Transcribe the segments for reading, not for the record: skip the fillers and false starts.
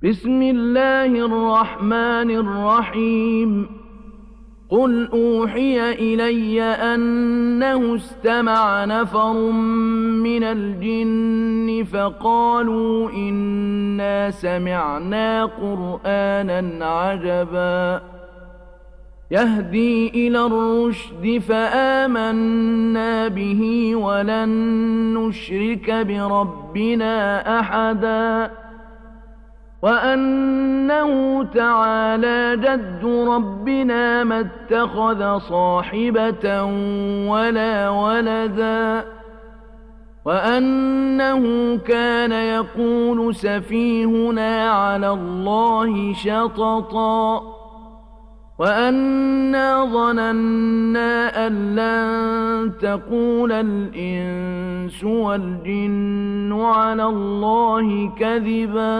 बिस्मिल्लाहिर्रहमानिर्रहीम। क़ुल ऊहिय इलय्य अन्नहु इस्तमअ नफ़रुम मिनल जिन्नि फ़क़ालू इन्ना समिअना क़ुरआनन अजबा यहदी इलर रुश्दि फ़आमन्ना बिही वलन नुश्रिक बिरब्बिना अहदा वअन्नहु तआला जद्दु रब्बिना मत्तख़ज़ साहिबतन वला वलदा वअन्नहु कान यक़ूलु सफ़ीहुना अला अल्लाहि शतता वअन्ना ظनन्ना अन लन तक़ूलल इंसु वल जिन्नु अला अल्लाहि कज़िबा।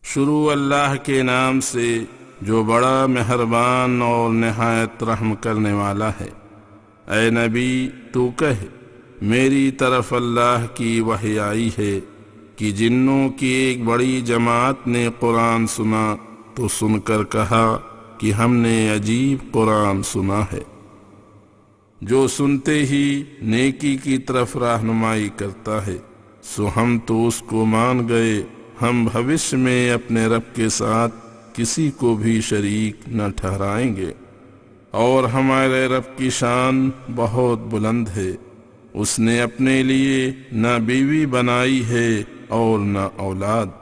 शुरू अल्लाह के नाम से जो बड़ा मेहरबान और निहायत रहम करने वाला है। ऐ नबी तू कह, मेरी तरफ अल्लाह की वही आई है कि जिन्नों की एक बड़ी जमात ने कुरान सुना तो सुनकर कहा कि हमने अजीब कुरान सुना है, जो सुनते ही नेकी की तरफ रहनुमाई करता है। सो हम तो उसको मान गए, हम भविष्य में अपने रब के साथ किसी को भी शरीक न ठहराएंगे। और हमारे रब की शान बहुत बुलंद है, उसने अपने लिए न बीवी बनाई है और न औलाद।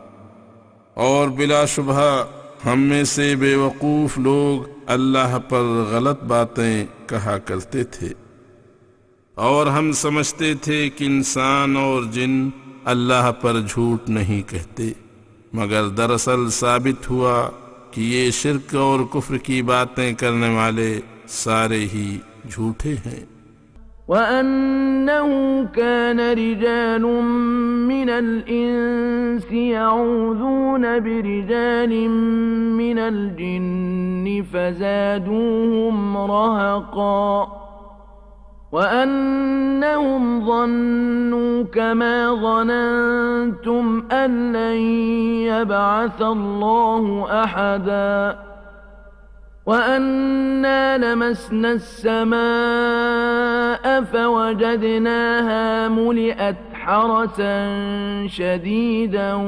और बिलाशुबहा हम में से बेवकूफ़ लोग अल्लाह पर गलत बातें कहा करते थे, और हम समझते थे कि इंसान और जिन अल्लाह पर झूठ नहीं कहते, मगर दरअसल साबित हुआ कि ये शिर्क और कुफ्र की बातें करने वाले सारे ही झूठे हैं। वअन्नहु कान रिजालुम मिनल इंसि यऊज़ून बिरिजालिम मिनल जिन्नि फज़ादूहुम रहक़ा वअन्नहुम ظنوا कमा ظننتم अन लन यबअथ अल्लाहु अहदा वअन्ना लमसना अस्समाअ फवजदनाहा मुलिअत हरसन शदीदन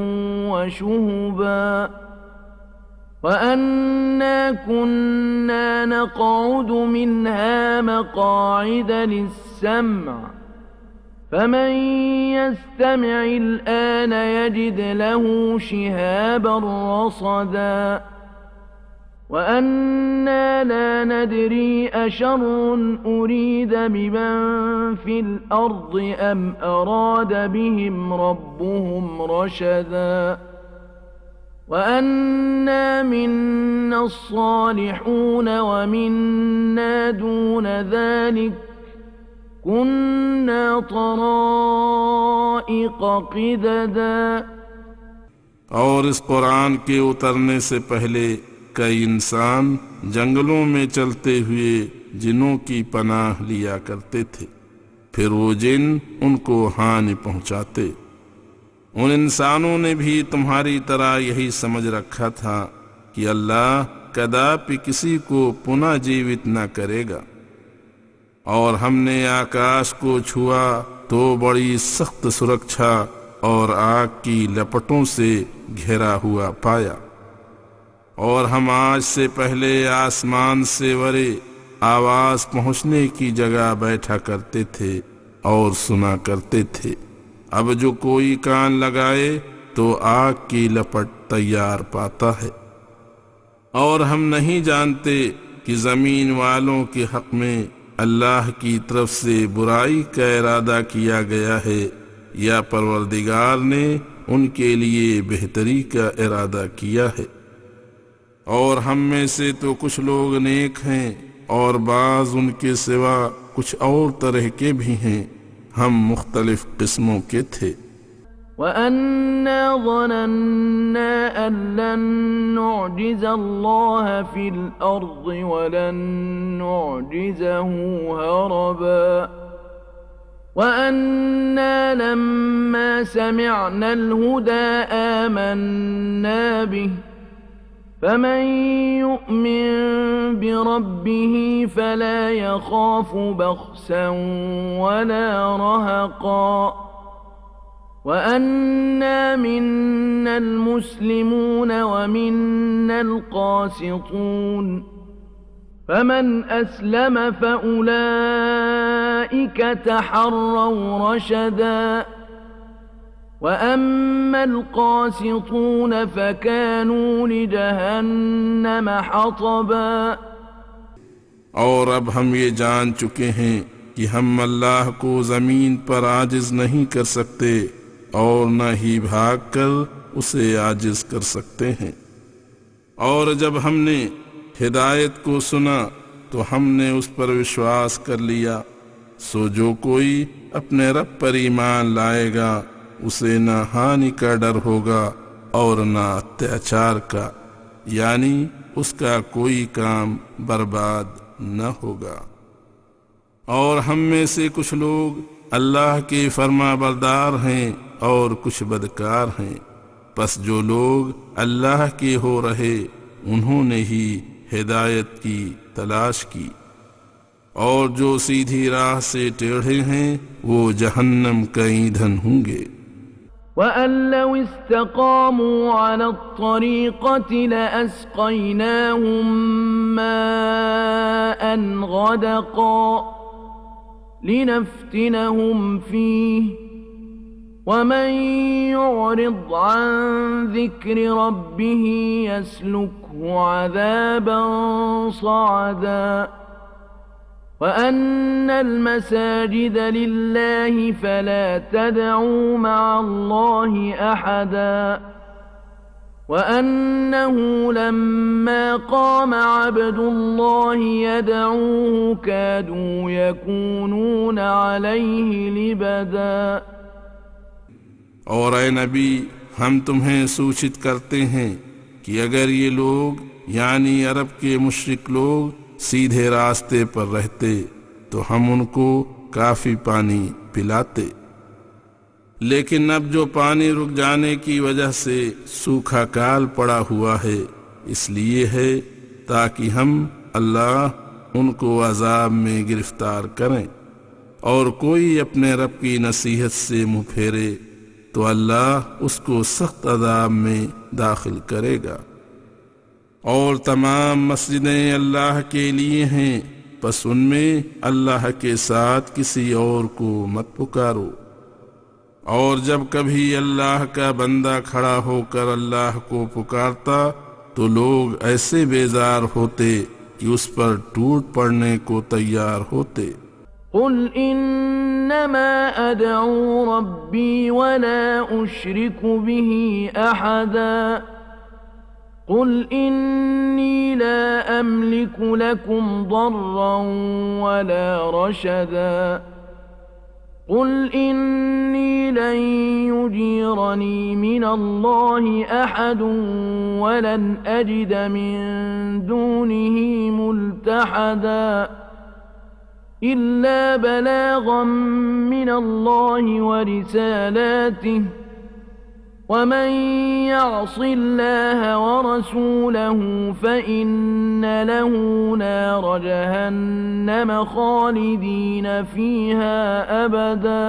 वशुहुबा वअन्ना कुन्ना नक़उदु मिन्हा मक़ाዒद लिस्सम्ዕ फमन यस्तमि'il आन यजिद लहु शिहाबन रसदा वअन्ना ला नदरी अशर्र उरीद बिमन फिल अर्दि अम अराद बिहिम रब्बुहुम रशदा वअन्ना मिन्ना अस्सालिहून वमिन्ना दून ज़ालिक कुन्ना तराइक़ क़िददा। और इस कुरान के उतरने से पहले कई इंसान जंगलों में चलते हुए जिनों की पनाह लिया करते थे, फिर वो जिन उनको हानि पहुंचाते। उन इंसानों ने भी तुम्हारी तरह यही समझ रखा था कि अल्लाह कदापि किसी को पुनः जीवित न करेगा। और हमने आकाश को छुआ तो बड़ी सख्त सुरक्षा और आग की लपटों से घिरा हुआ पाया। और हम आज से पहले आसमान से वरे आवाज पहुंचने की जगह बैठा करते थे और सुना करते थे। अब जो कोई कान लगाए तो आग की लपट तैयार पाता है। और हम नहीं जानते कि जमीन वालों के हक में अल्लाह की तरफ से बुराई का इरादा किया गया है या परवरदिगार ने उनके लिए बेहतरी का इरादा किया है। और हम में से तो कुछ लोग नेक हैं और बाज उनके सिवा कुछ और तरह के भी हैं। हम मुख्तलिफ किस्मों के थे। वअन्ना ظनन्ना अन लन नुअजिज़ अल्लाह फिल अर्ज़ि वलन नुअजिज़हु हरबा وأنا لما سمعنا الهدى آمنا به فمن يؤمن بربه فلا يخاف بخسا ولا رهقا وأنا منا المسلمون ومنا القاسطون فمن أسلم فأولئك تحروا رشدا وأما القاسطون فكانوا لجهنم حطبا और अब हम ये जान चुके हैं कि हम अल्लाह को जमीन पर आजिज नहीं कर सकते और न ही भाग कर उसे आजिज कर सकते हैं। और जब हमने हिदायत को सुना तो हमने उस पर विश्वास कर लिया। सो जो कोई अपने रब पर ईमान लाएगा उसे न हानि का डर होगा और न अत्याचार का, यानी उसका कोई काम बर्बाद न होगा। और हम में से कुछ लोग अल्लाह के फरमाबरदार हैं और कुछ बदकार हैं। बस जो लोग अल्लाह के हो रहे उन्होंने ही हिदायत की तलाश की, और जो सीधी राह से टेढ़े हैं वो जहन्नम का ईंधन होंगे। وأن لو استقاموا على الطريقة لأسقيناهم ماء غدقا لنفتنهم فيه ومن يعرض عن ذكر ربه يسلكه عذابا صعدا وأن المساجد لله فلا تدعوا مع الله أحدا وأنه لما قام عبد الله يدعوه كادوا يكونون عليه لبدا। और ऐ नबी, हम तुम्हें सूचित करते हैं कि अगर ये लोग यानी अरब के मुशरिक लोग सीधे रास्ते पर रहते तो हम उनको काफी पानी पिलाते, लेकिन अब जो पानी रुक जाने की वजह से सूखा काल पड़ा हुआ है इसलिए है ताकि हम अल्लाह उनको अजाब में गिरफ्तार करें। और कोई अपने रब की नसीहत से मुंह फेरे तो अल्लाह उसको सख्त अजाब में दाखिल करेगा। और तमाम मस्जिदें अल्लाह के लिए हैं, बस उनमें अल्लाह के साथ किसी और को मत पुकारो। और जब कभी अल्लाह का बंदा खड़ा होकर अल्लाह को पुकारता तो लोग ऐसे बेजार होते कि उस पर टूट पड़ने को तैयार होते। कुल इन्नमा अदअू रब्बी वला उश्रिकु बिही अहदा कुल इन्नी ला अमलिकु लकुम दर्रन वला रशदा कुल इन्नी लन युजीरनी मिनल्लाहि अहदुन वलन अजिद मिन दूनिही मुल्तहदा इल्ला बलागन मिनल्लाहि व रिसालातिहि वमन यअसिल्लाह व रसूलहु फइन्न लहु नार जहन्नम खालिदीन फीहा अबदा।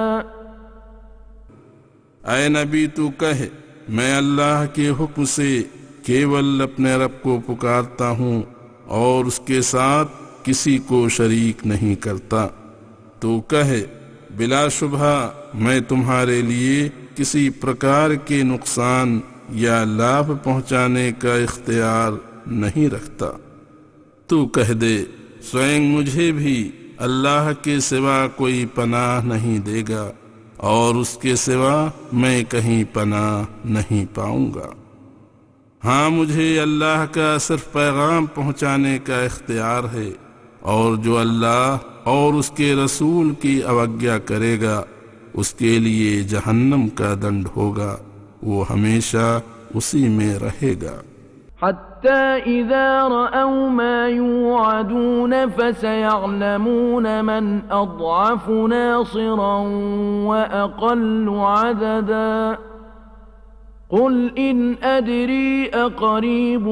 ऐ नबी, तू कहे, मैं अल्लाह के हुक्म से केवल अपने रब को पुकारता हूँ और उसके साथ किसी को शरीक नहीं करता। तो कहे, बिलाशुबहा मैं तुम्हारे लिए किसी प्रकार के नुकसान या लाभ पहुंचाने का इख्तियार नहीं रखता। तू कह दे, स्वयं मुझे भी अल्लाह के सिवा कोई पनाह नहीं देगा और उसके सिवा मैं कहीं पनाह नहीं पाऊंगा। हाँ, मुझे अल्लाह का सिर्फ पैगाम पहुंचाने का इख्तियार है, और जो अल्लाह और उसके रसूल की अवज्ञा करेगा उसके लिए जहन्नम का दंड होगा, वो हमेशा उसी में रहेगा। حتى إذا رأوا ما يوعدون فسيعلمون من أضعف ناصرا وأقل عددا قل إن أدري أقريب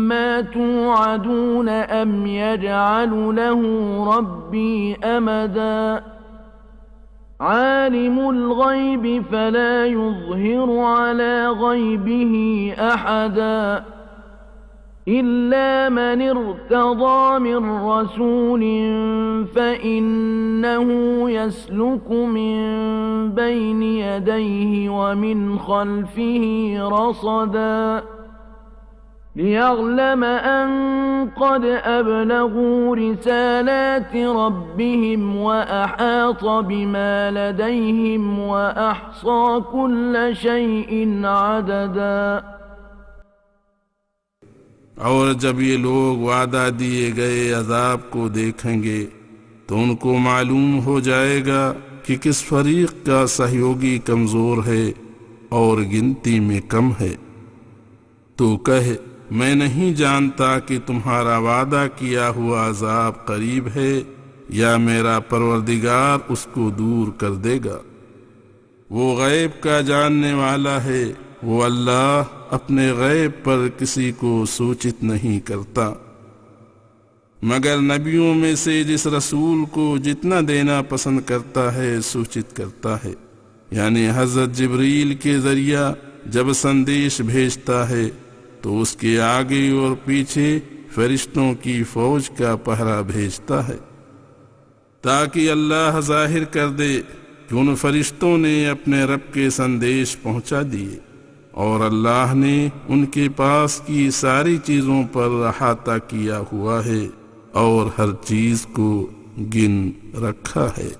ما توعدون أم يجعل له ربي أمدا عالم الغيب فلا يظهر على غيبه أحدا إلا من ارتضى من رسول فإنه يسلك من بين يديه ومن خلفه رصدا ليعلم أن قد أبلغوا رسالات ربهم وأحاط بما لديهم وأحصى كل شيء عددا। और जब ये लोग वादा दिए गए अजाब को देखेंगे तो उनको मालूम हो जाएगा कि किस फरीक का सहयोगी कमजोर है और गिनती में कम है। तो कहे, मैं नहीं जानता कि तुम्हारा वादा किया हुआ अजाब करीब है या मेरा परवरदिगार उसको दूर कर देगा। वो गैब का जानने वाला है, वो अल्लाह अपने गैब पर किसी को सूचित नहीं करता मगर नबियों में से जिस रसूल को जितना देना पसंद करता है सूचित करता है। यानी हजरत जिब्रील के जरिया जब संदेश भेजता है तो उसके आगे और पीछे फरिश्तों की फौज का पहरा भेजता है ताकि अल्लाह जाहिर कर दे कि उन फरिश्तों ने अपने रब के संदेश पहुंचा दिए और अल्लाह ने उनके पास की सारी चीजों पर अहाता किया हुआ है और हर चीज को गिन रखा है।